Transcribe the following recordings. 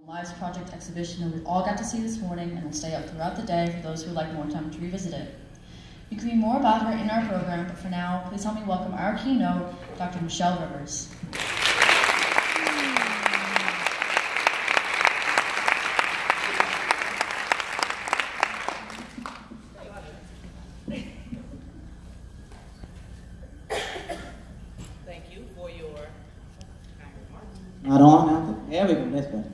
Lives Project exhibition that we all got to see this morning and will stay up throughout the day for those who would like more time to revisit it. You can read more about her in our program, but for now, please help me welcome our keynote, Dr. Nichelle Rivers. Thank you for your kind remarks. Not on now? There we go, that's better.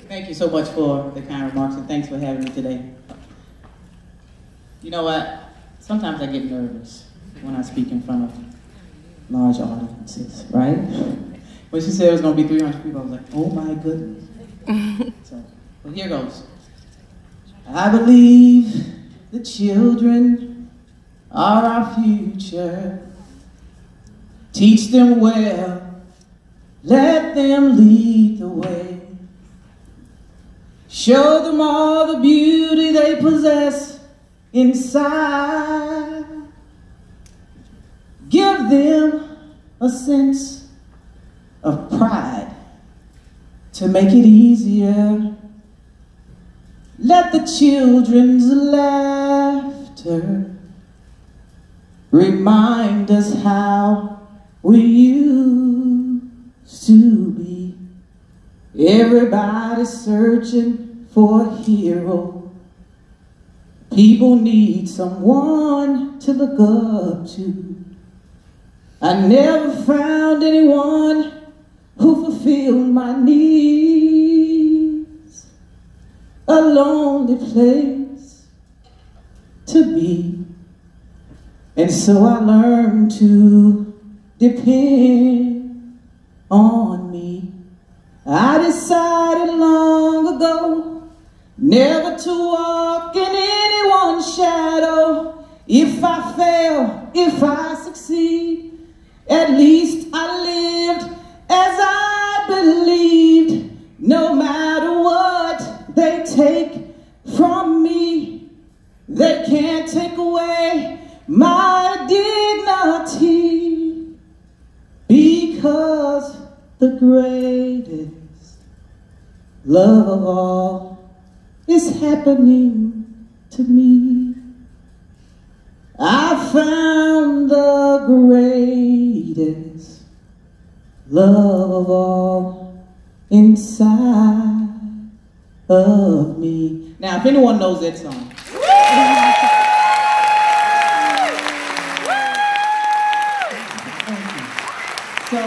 Thank you so much for the kind remarks, and thanks for having me today. You know what? Sometimes I get nervous when I speak in front of large audiences, right? When she said it was going to be 300 people, I was like, oh my goodness. So, well, here goes. I believe the children are our future. Teach them well, let them lead the way. Show them all the beauty they possess inside. Give them a sense of pride to make it easier. Let the children's laughter remind us how we used to be. Everybody's searching for a hero. People need someone to look up to. I never found anyone who fulfilled my needs. A lonely place to be. And so I learned to depend on me. I decided long ago never to walk in anyone's shadow. If I fail, if I succeed, at least I lived as I believed. No matter what they take from me, they can't take away my dignity, because the greatest love of all is happening to me. I found the greatest love of all inside of me. Now, if anyone knows that song. So,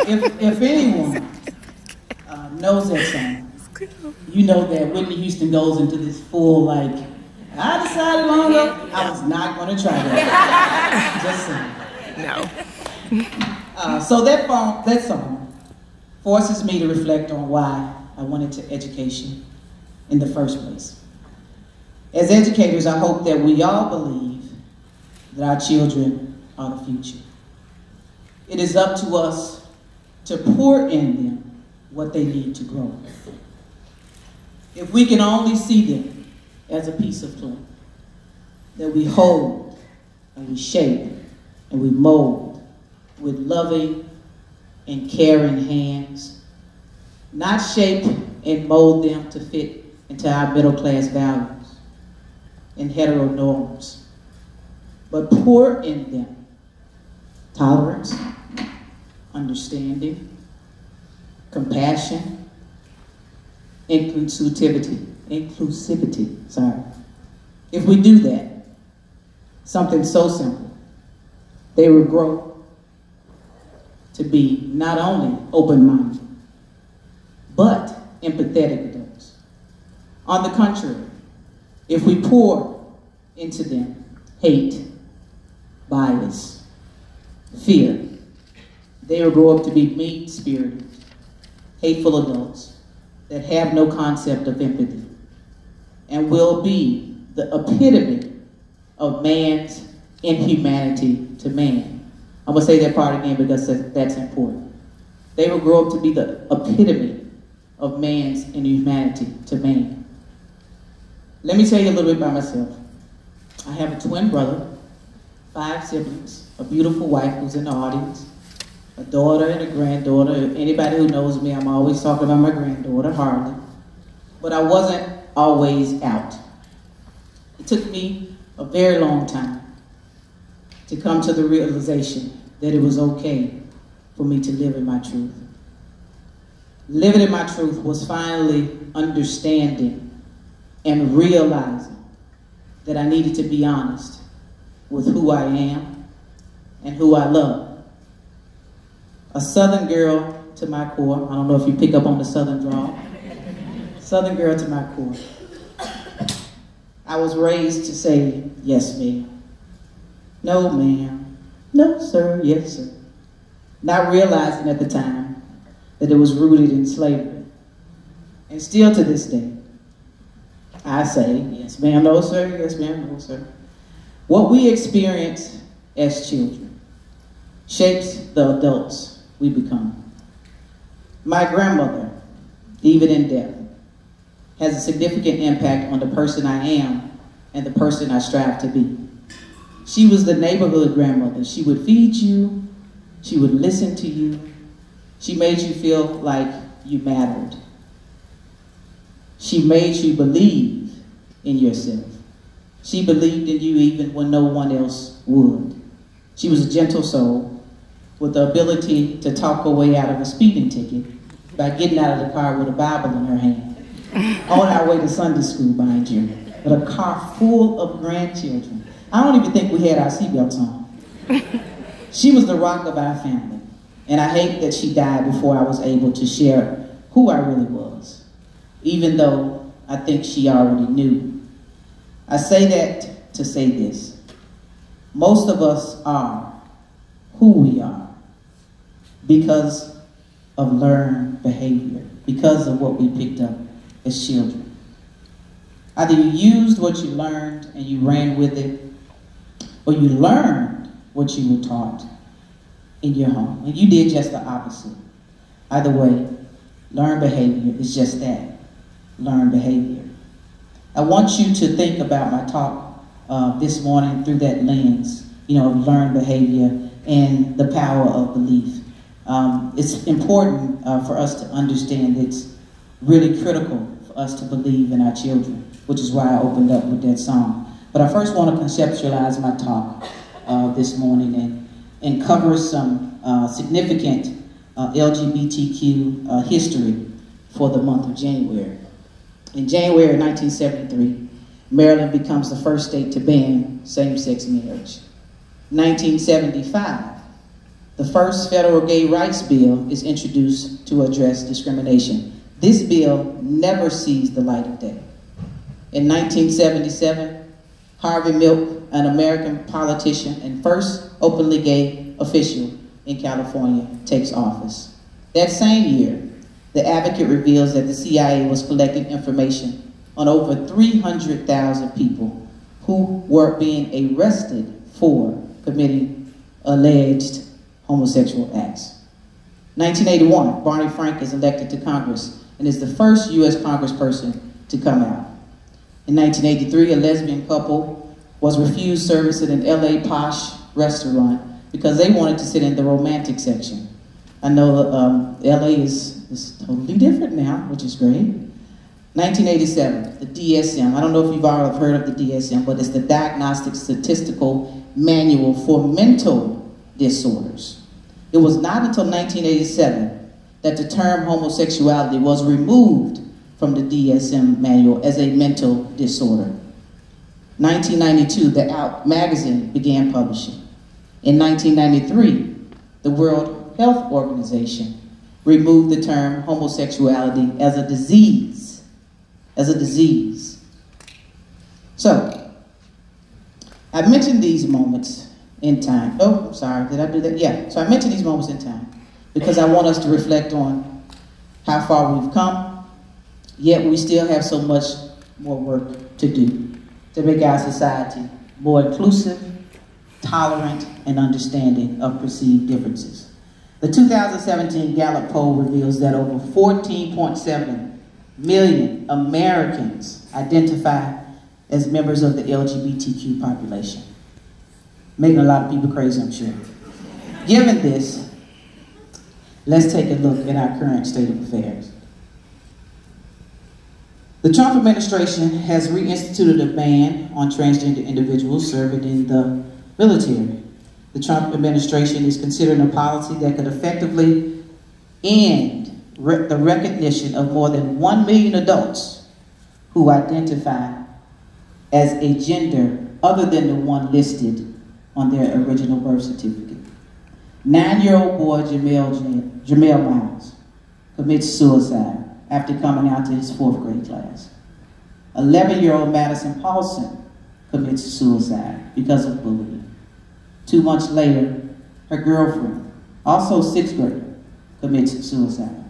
if anyone knows that song, you know that Whitney Houston goes into this full, like, I decided long ago I was not going to try that. Just saying. No. So that song forces me to reflect on why I went into education in the first place. As educators, I hope that we all believe that our children are the future. It is up to us to pour in them what they need to grow. If we can only see them as a piece of clay that we hold and we shape and we mold with loving and caring hands, not shape and mold them to fit into our middle class values and hetero norms, but pour in them tolerance, understanding, compassion, inclusivity. If we do that, something so simple, they will grow to be not only open-minded, but empathetic adults. On the contrary, if we pour into them hate, bias, fear, they will grow up to be mean-spirited, hateful adults that have no concept of empathy and will be the epitome of man's inhumanity to man. I'm going to say that part again because that's important. They will grow up to be the epitome of man's inhumanity to man. Let me tell you a little bit about myself. I have a twin brother, 5 siblings, a beautiful wife who's in the audience, a daughter and a granddaughter. Anybody who knows me, I'm always talking about my granddaughter, Harley. But I wasn't always out. It took me a very long time to come to the realization that it was okay for me to live in my truth. Living in my truth was finally understanding and realizing that I needed to be honest with who I am and who I love. A Southern girl to my core. I don't know if you pick up on the Southern drawl. Southern girl to my core. I was raised to say, yes, ma'am. No, ma'am. No, sir. Yes, sir. Not realizing at the time that it was rooted in slavery. And still to this day, I say, yes, ma'am, no, sir. Yes, ma'am, no, sir. What we experience as children shapes the adults we become. My grandmother, even in death, has a significant impact on the person I am and the person I strive to be. She was the neighborhood grandmother. She would feed you. She would listen to you. She made you feel like you mattered. She made you believe in yourself. She believed in you even when no one else would. She was a gentle soul with the ability to talk her way out of a speeding ticket by getting out of the car with a Bible in her hand. On our way to Sunday school, mind you, with a car full of grandchildren. I don't even think we had our seatbelts on. She was the rock of our family, and I hate that she died before I was able to share who I really was, even though I think she already knew. I say that to say this. Most of us are who we are because of learned behavior, because of what we picked up as children. Either you used what you learned and you ran with it, or you learned what you were taught in your home, and you did just the opposite. Either way, learned behavior is just that, learned behavior. I want you to think about my talk this morning through that lens, of learned behavior and the power of belief. It's important for us to understand it's really critical for us to believe in our children, which is why I opened up with that song. But I first want to conceptualize my talk this morning and cover some significant LGBTQ history for the month of January. In January 1973, Maryland becomes the first state to ban same-sex marriage. 1975, the first federal gay rights bill is introduced to address discrimination. This bill never sees the light of day. In 1977, Harvey Milk, an American politician and first openly gay official in California, takes office. That same year, the Advocate reveals that the CIA was collecting information on over 300,000 people who were being arrested for committing alleged homosexual acts. 1981, Barney Frank is elected to Congress and is the first U.S. congressperson to come out. In 1983, a lesbian couple was refused service at an LA posh restaurant because they wanted to sit in the romantic section. I know LA is totally different now, which is great. 1987, the DSM. I don't know if you've all heard of the DSM, but it's the Diagnostic Statistical Manual for Mental Disorders. It was not until 1987 that the term homosexuality was removed from the DSM manual as a mental disorder. 1992, the Out magazine began publishing. In 1993, the World Health Organization removed the term homosexuality as a disease. So, I mentioned these moments in time. Oh, I'm sorry, did I do that? Yeah, so I mentioned these moments in time because I want us to reflect on how far we've come, yet we still have so much more work to do to make our society more inclusive, tolerant, and understanding of perceived differences. The 2017 Gallup poll reveals that over 14.7 million Americans identify as members of the LGBTQ population. Making a lot of people crazy, I'm sure. Given this, Let's take a look at our current state of affairs. The Trump administration has reinstituted a ban on transgender individuals serving in the military. The Trump administration is considering a policy that could effectively end the recognition of more than 1 million adults who identify as a gender other than the one listed on their original birth certificate. 9-year-old boy Jamel Miles commits suicide after coming out to his 4th grade class. 11-year-old Madison Paulson commits suicide because of bullying. 2 months later, her girlfriend, also 6th grader, commits suicide.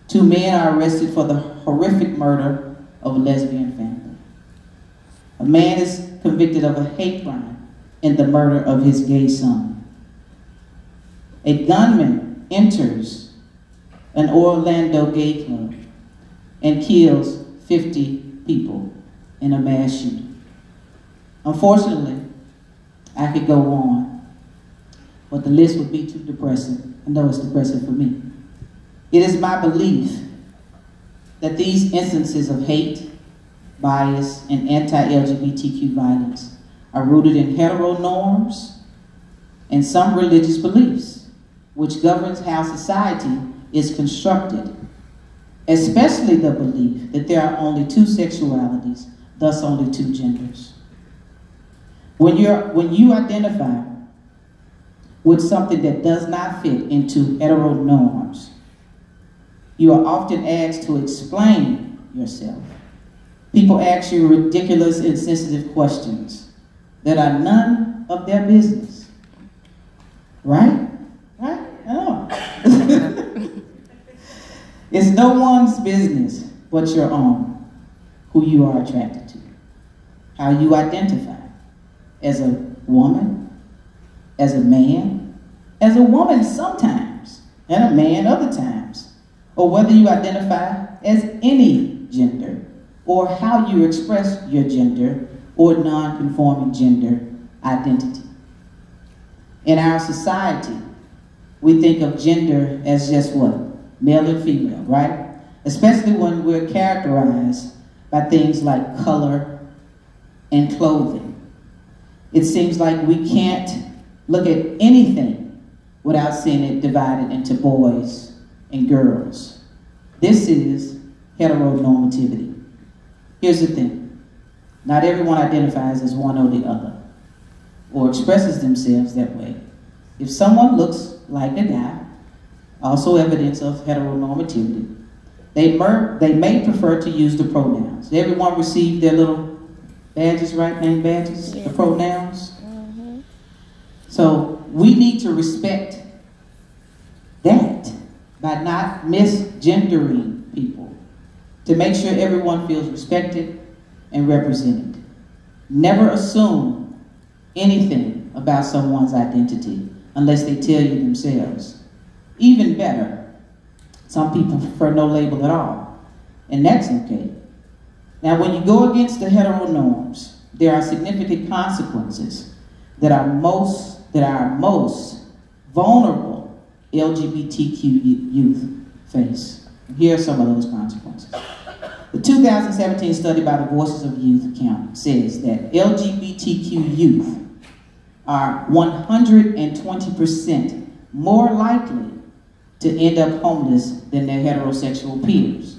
2 men are arrested for the horrific murder of a lesbian family. A man is convicted of a hate crime in the murder of his gay son. A gunman enters an Orlando gay club and kills 50 people in a mass shooting. Unfortunately, I could go on, but the list would be too depressing. I know it's depressing for me. It is my belief that these instances of hate, bias, and anti-LGBTQ violence are rooted in hetero norms and some religious beliefs, which governs how society is constructed, especially the belief that there are only 2 sexualities, thus only 2 genders. When you identify with something that does not fit into hetero norms, you are often asked to explain yourself. People ask you ridiculous, insensitive questions that are none of their business. Right? Right? Oh. It's no one's business but your own who you are attracted to, how you identify as a woman, as a man, as a woman sometimes, and a man other times, or whether you identify as any gender, or how you express your gender or non-conforming gender identity. In our society, we think of gender as just what? Male and female, right? Especially when we're characterized by things like color and clothing. It seems like we can't look at anything without seeing it divided into boys and girls. This is heteronormativity. Here's the thing. Not everyone identifies as one or the other, or expresses themselves that way. If someone looks like a guy, also evidence of heteronormativity, they may prefer to use the pronouns. Did everyone receive their little badges, right? Name badges, yeah. The pronouns? Mm-hmm. So we need to respect that by not misgendering people, to make sure everyone feels respected and represented. Never assume anything about someone's identity unless they tell you themselves. Even better, some people prefer no label at all, and that's okay. Now, when you go against the hetero norms, there are significant consequences that our most vulnerable LGBTQ youth face. And here are some of those consequences. The 2017 study by the Voices of Youth Edcamp says that LGBTQ youth are 120% more likely to end up homeless than their heterosexual peers.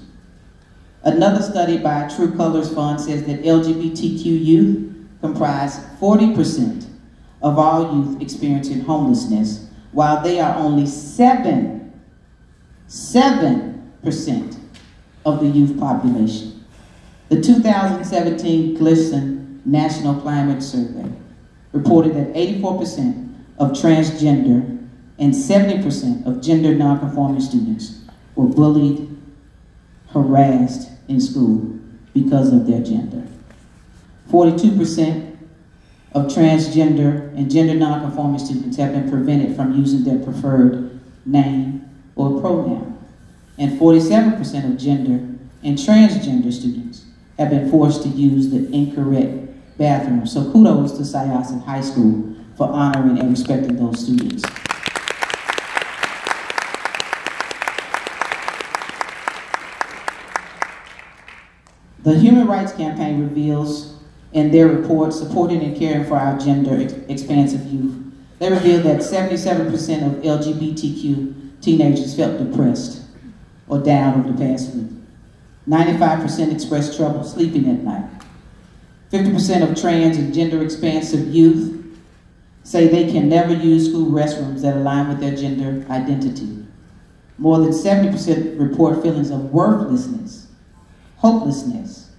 Another study by True Colors Fund says that LGBTQ youth comprise 40% of all youth experiencing homelessness, while they are only 7% of the youth population. The 2017 Gleason National Climate Survey reported that 84% of transgender and 70% of gender nonconforming students were bullied, harassed in school because of their gender. 42% of transgender and gender nonconforming students have been prevented from using their preferred name or pronoun. And 47% of gender and transgender students have been forced to use the incorrect bathroom. So kudos to Syosset High School for honoring and respecting those students. The Human Rights Campaign reveals in their report, Supporting and Caring for Our Gender Expansive Youth, they revealed that 77% of LGBTQ teenagers felt depressed or down over the past week. 95% expressed trouble sleeping at night. 50% of trans and gender expansive youth say they can never use school restrooms that align with their gender identity. More than 70% report feelings of worthlessness, hopelessness.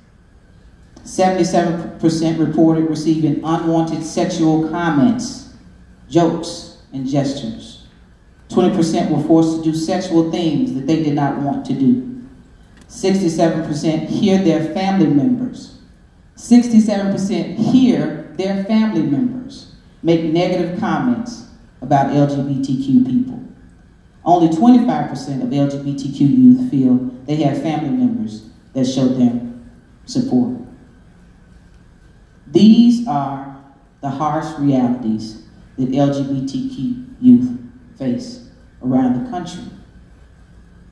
77% reported receiving unwanted sexual comments, jokes, and gestures. 20% were forced to do sexual things that they did not want to do. 67% hear their family members. 67% hear their family members make negative comments about LGBTQ people. Only 25% of LGBTQ youth feel they have family members that show them support. These are the harsh realities that LGBTQ youth face around the country,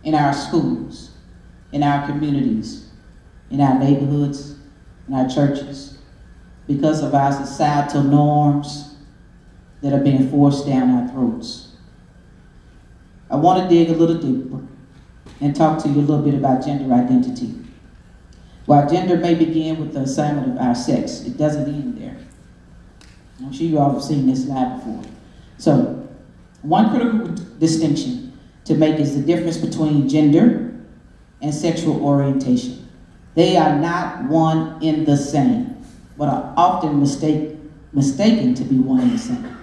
in our schools, in our communities, in our neighborhoods, in our churches, because of our societal norms that are being forced down our throats. I want to dig a little deeper and talk to you a little bit about gender identity. While gender may begin with the assignment of our sex, it doesn't end there. I'm sure you all have seen this slide before. So, one critical distinction to make is the difference between gender and sexual orientation. They are not one and the same, but are often mistaken to be one and the same.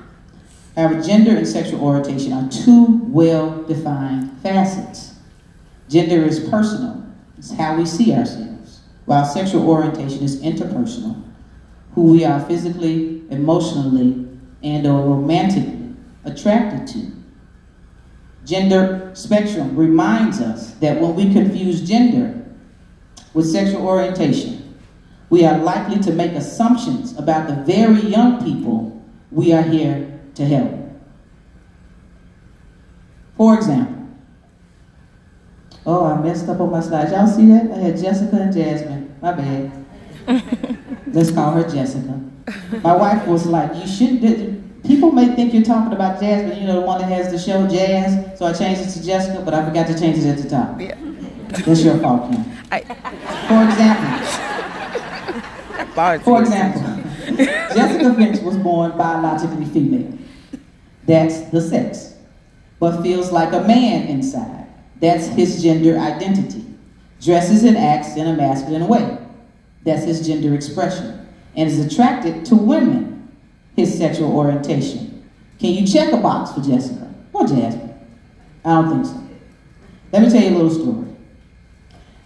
However, gender and sexual orientation are two well-defined facets. Gender is personal, it's how we see ourselves, while sexual orientation is interpersonal, who we are physically, emotionally, and/or romantically attracted to. Gender spectrum reminds us that when we confuse gender with sexual orientation, we are likely to make assumptions about the very young people we are here to help. For example, oh, I messed up on my slides. Y'all see that? I had Jessica and Jasmine. My bad. Let's call her Jessica. My wife was like, you shouldn't, people may think you're talking about Jasmine, you know, the one that has the show Jazz, so I changed it to Jessica, but I forgot to change it at the top. Yeah. That's your fault, Kim. For example, Jessica Finch was born biologically female. That's the sex. But feels like a man inside. That's his gender identity. Dresses and acts in a masculine way. That's his gender expression. And is attracted to women, his sexual orientation. Can you check a box for Jessica or Jasmine? I don't think so. Let me tell you a little story.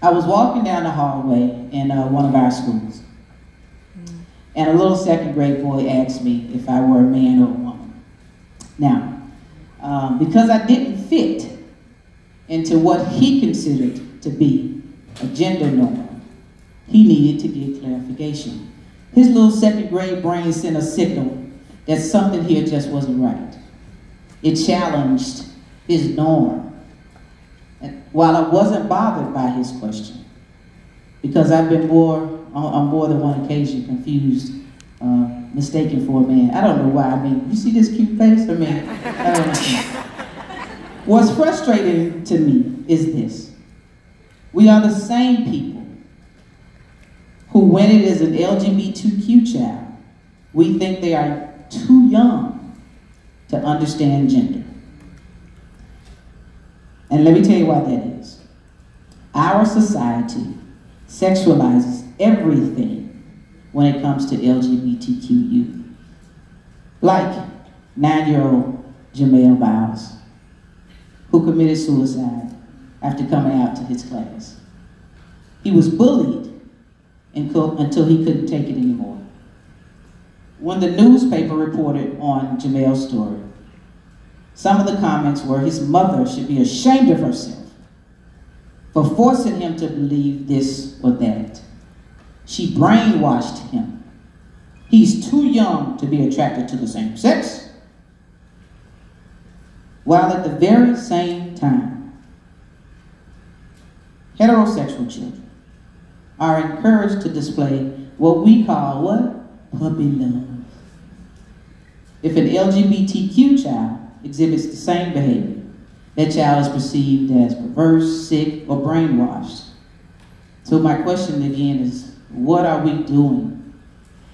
I was walking down the hallway in one of our schools. And a little second grade boy asked me if I were a man or a woman. Now, because I didn't fit into what he considered to be a gender norm, he needed to get clarification. His little second grade brain sent a signal that something here just wasn't right. It challenged his norm. And while I wasn't bothered by his question, because I've been on more than one occasion confused, mistaken for a man. I don't know why. I mean, you see this cute face? I mean, I don't know. What's frustrating to me is this. We are the same people who, when it is an LGBTQ child, we think they are too young to understand gender. And let me tell you why that is. Our society sexualizes everything when it comes to LGBTQ youth. Like 9-year-old Jamel Biles, who committed suicide after coming out to his class. He was bullied until he couldn't take it anymore. When the newspaper reported on Jamel's story, some of the comments were his mother should be ashamed of herself for forcing him to believe this or that. She brainwashed him. He's too young to be attracted to the same sex. While at the very same time, heterosexual children are encouraged to display what we call what? Puppy love. If an LGBTQ child exhibits the same behavior, that child is perceived as perverse, sick, or brainwashed. So my question again is, what are we doing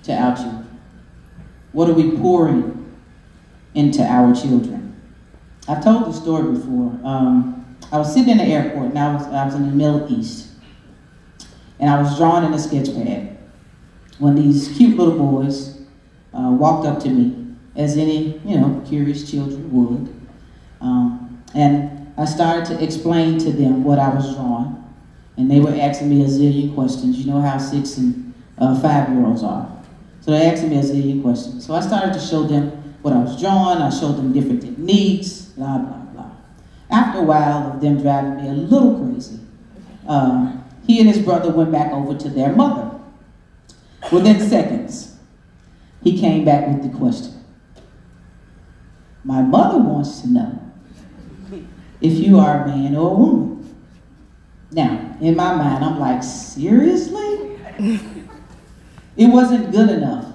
to our children? What are we pouring into our children? I've told this story before. I was sitting in the airport, and I was in the Middle East, and I was drawing in a sketch pad when these cute little boys walked up to me, as any, curious children would. And I started to explain to them what I was drawing. And they were asking me a zillion questions. You know how 6 and 5-year-olds are. So they asked me a zillion questions. So I started to show them what I was drawing. I showed them different techniques, blah, blah, blah. After a while of them driving me a little crazy, he and his brother went back over to their mother. Within seconds, he came back with the question. My mother wants to know if you are a man or a woman. Now, in my mind, I'm like, seriously? It wasn't good enough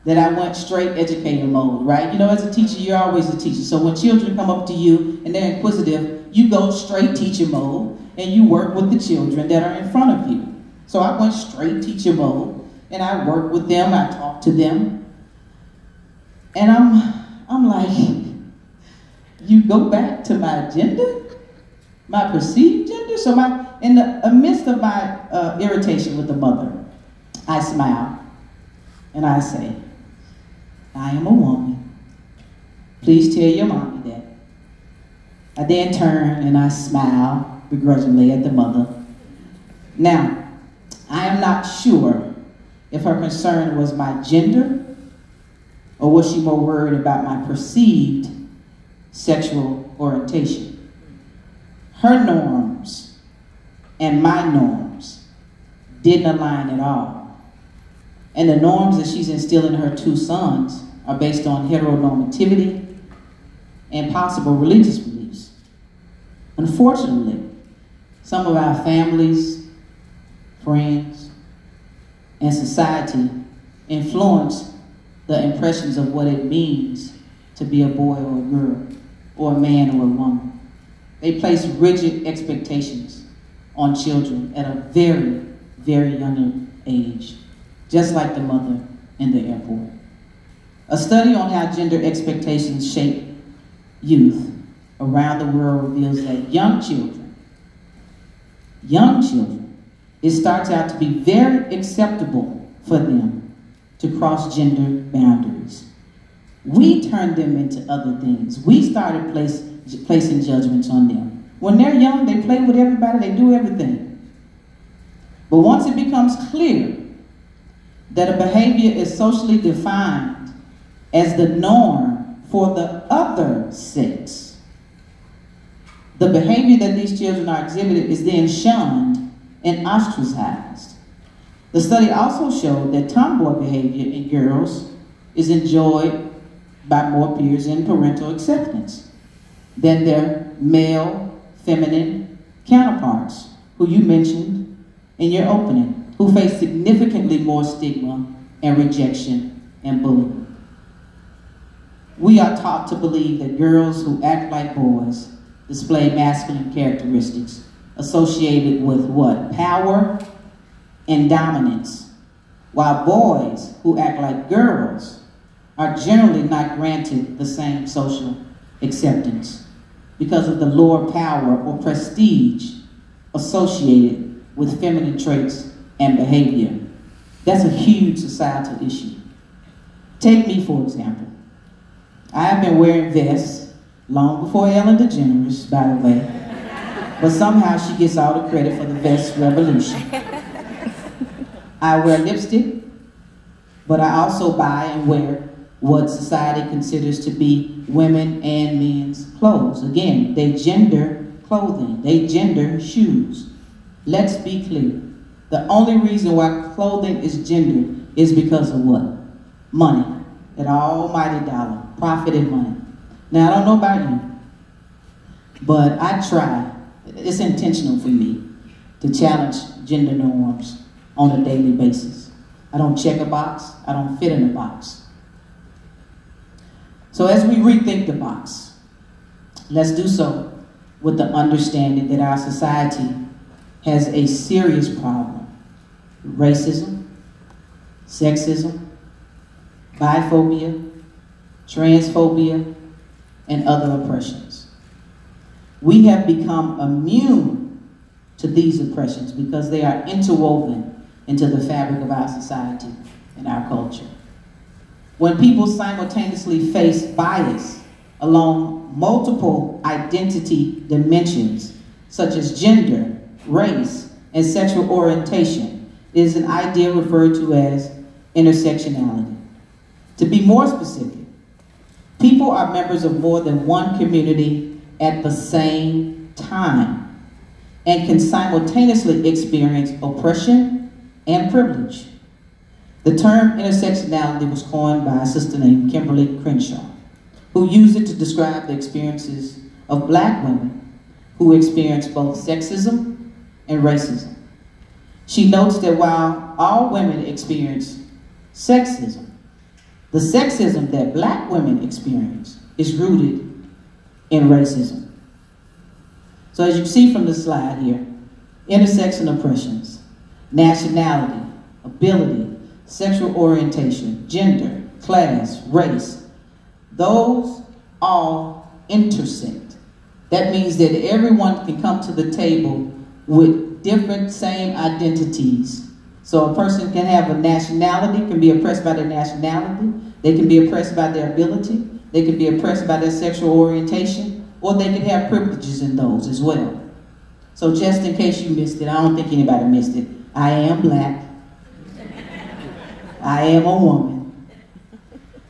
that I went straight educator mode, right? As a teacher, you're always a teacher. So when children come up to you and they're inquisitive, you go straight teacher mode and you work with the children that are in front of you. So I went straight teacher mode and I worked with them, I talked to them. And I'm like, you go back to my gender? My perceived gender? So in the midst of my irritation with the mother, I smile and I say, I am a woman. Please tell your mommy that. I then turn and I smile begrudgingly at the mother. Now, I am not sure if her concern was my gender or was she more worried about my perceived sexual orientation. Her norms and my norms didn't align at all. And the norms that she's instilling in her 2 sons are based on heteronormativity and possible religious beliefs. Unfortunately, some of our families, friends, and society influence the impressions of what it means to be a boy or a girl, or a man or a woman. They place rigid expectations on children at a very, very young age, just like the mother in the airport. A study on how gender expectations shape youth around the world reveals that young children, it starts out to be very acceptable for them to cross gender boundaries. We turned them into other things. We started placing judgments on them. When they're young, they play with everybody, they do everything. But once it becomes clear that a behavior is socially defined as the norm for the other sex, the behavior that these children are exhibiting is then shunned and ostracized. The study also showed that tomboy behavior in girls is enjoyed by more peers and parental acceptance than their male, feminine counterparts, who you mentioned in your opening, who face significantly more stigma and rejection and bullying. We are taught to believe that girls who act like boys display masculine characteristics associated with what? Power and dominance, while boys who act like girls are generally not granted the same social acceptance because of the lower power or prestige associated with feminine traits and behavior. That's a huge societal issue. Take me, for example. I have been wearing vests long before Ellen DeGeneres, by the way, but somehow she gets all the credit for the vest revolution. I wear lipstick, but I also buy and wear what society considers to be women and men's clothes. Again, they gender clothing, they gender shoes. Let's be clear. The only reason why clothing is gendered is because of what? Money. That almighty dollar. Profit and money. Now, I don't know about you, but I try, it's intentional for me, to challenge gender norms on a daily basis. I don't check a box, I don't fit in a box. So as we rethink the box, let's do so with the understanding that our society has a serious problem: racism, sexism, biphobia, transphobia, and other oppressions. We have become immune to these oppressions because they are interwoven into the fabric of our society and our culture. When people simultaneously face bias along multiple identity dimensions, such as gender, race, and sexual orientation, it is an idea referred to as intersectionality. To be more specific, people are members of more than one community at the same time and can simultaneously experience oppression and privilege. The term intersectionality was coined by a sister named Kimberly Crenshaw, who used it to describe the experiences of Black women who experience both sexism and racism. She notes that while all women experience sexism, the sexism that Black women experience is rooted in racism. So as you see from the slide here, intersection oppressions, nationality, ability, sexual orientation, gender, class, race, those all intersect. That means that everyone can come to the table with different same identities. So a person can have a nationality, can be oppressed by their nationality, they can be oppressed by their ability, they can be oppressed by their sexual orientation, or they can have privileges in those as well. So just in case you missed it, I don't think anybody missed it, I am Black, I am a woman,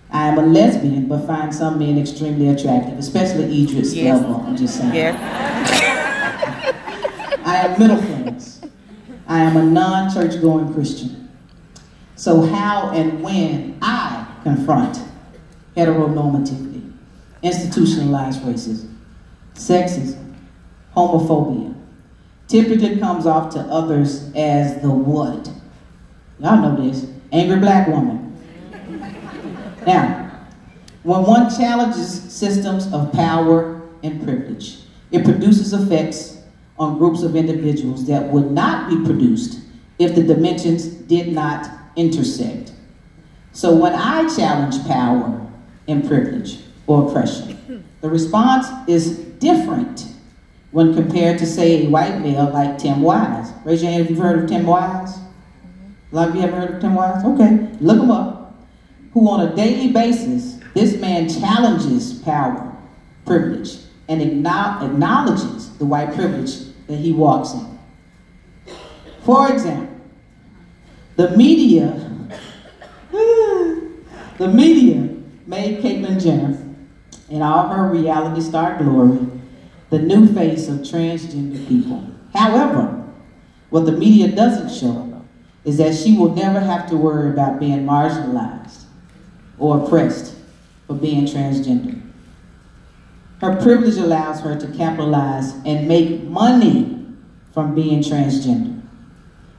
I am a lesbian, but find some men extremely attractive, especially Idris Elba, I'm just saying. Yes. I am middle class. I am a non-church going Christian. So how and when I confront heteronormativity, institutionalized racism, sexism, homophobia, typically comes off to others as the what? Y'all know this, angry Black woman. Now, when one challenges systems of power and privilege, it produces effects on groups of individuals that would not be produced if the dimensions did not intersect. So when I challenge power and privilege or oppression, the response is different when compared to, say, a white male like Tim Wise. Raise your hand if you've heard of Tim Wise. A lot of you have heard of Tim Wise? Okay, look him up. Who on a daily basis, this man challenges power, privilege, and acknowledges the white privilege that he walks in. For example, the media made Caitlyn Jenner, in all her reality star glory, the new face of transgender people. However, what the media doesn't show is that she will never have to worry about being marginalized or oppressed for being transgender. Her privilege allows her to capitalize and make money from being transgender.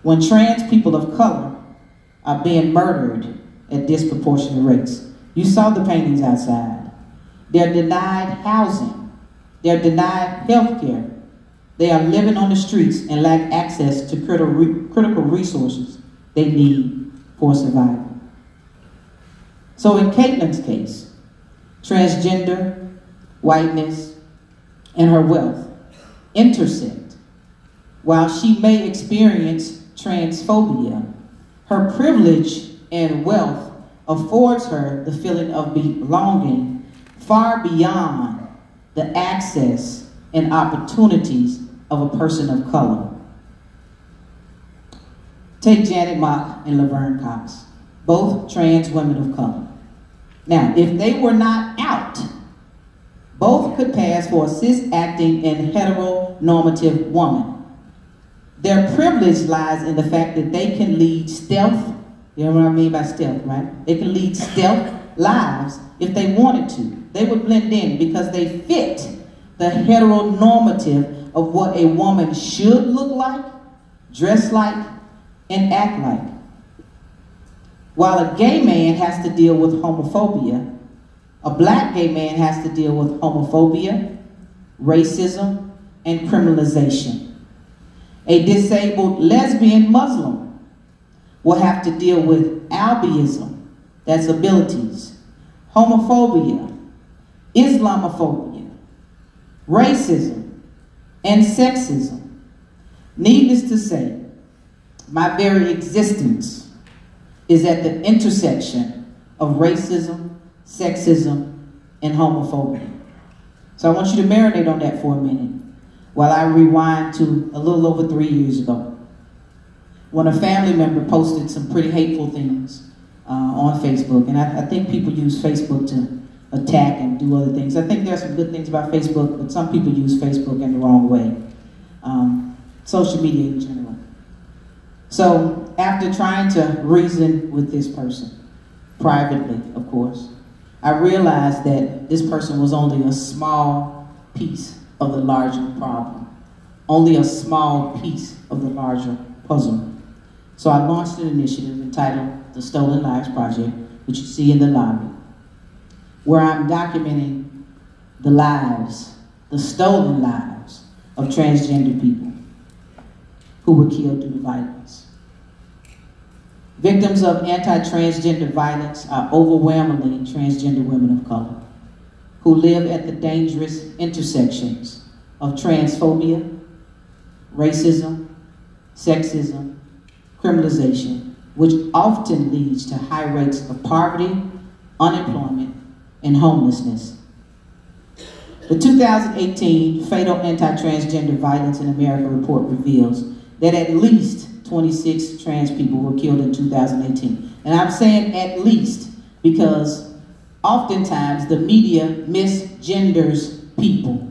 When trans people of color are being murdered at disproportionate rates, you saw the paintings outside. They're denied housing. They're denied health care. They are living on the streets and lack access to critical resources they need for survival. So in Caitlyn's case, transgender, whiteness, and her wealth intersect. While she may experience transphobia, her privilege and wealth affords her the feeling of belonging far beyond the access and opportunities of a person of color. Take Janet Mock and Laverne Cox, both trans women of color. Now, if they were not out, both could pass for a cis-acting and heteronormative woman. Their privilege lies in the fact that they can lead stealth, you know what I mean by stealth, right? They can lead stealth lives if they wanted to. They would blend in because they fit the heteronormative of what a woman should look like dress like, and act like. While a gay man has to deal with homophobia, a black gay man has to deal with homophobia, racism, and criminalization. A disabled lesbian Muslim will have to deal with albinism, that's abilities, homophobia, Islamophobia, racism, and sexism. Needless to say, my very existence is at the intersection of racism, sexism, and homophobia. So I want you to marinate on that for a minute while I rewind to a little over 3 years ago, when a family member posted some pretty hateful things on Facebook. And I think people use Facebook to attack and do other things. I think there's some good things about Facebook, but some people use Facebook in the wrong way. Social media in general. So after trying to reason with this person, privately, of course, I realized that this person was only a small piece of the larger problem, only a small piece of the larger puzzle. So I launched an initiative entitled the Stolen Lives Project, which you see in the lobby, where I'm documenting the lives, the stolen lives of transgender people who were killed due to violence. Victims of anti-transgender violence are overwhelmingly transgender women of color who live at the dangerous intersections of transphobia, racism, sexism, criminalization, which often leads to high rates of poverty, unemployment, and homelessness. The 2018 Fatal Anti-Transgender Violence in America report reveals that at least 26 trans people were killed in 2018. And I'm saying at least because oftentimes the media misgenders people.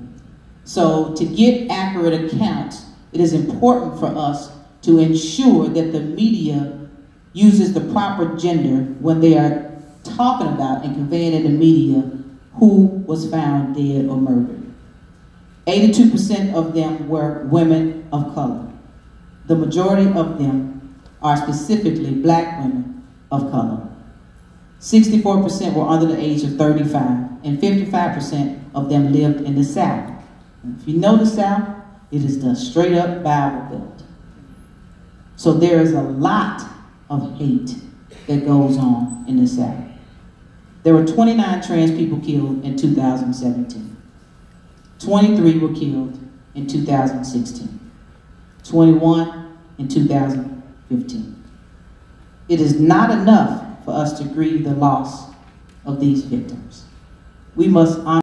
So to get accurate accounts, it is important for us to ensure that the media uses the proper gender when they are talking about and conveying in the media who was found dead or murdered. 82% of them were women of color. The majority of them are specifically black women of color. 64% were under the age of 35, and 55% of them lived in the South. And if you know the South, it is the straight up Bible Belt. So there is a lot of hate that goes on in the South. There were 29 trans people killed in 2017. 23 were killed in 2016. 21 in 2015. It is not enough for us to grieve the loss of these victims. We must honor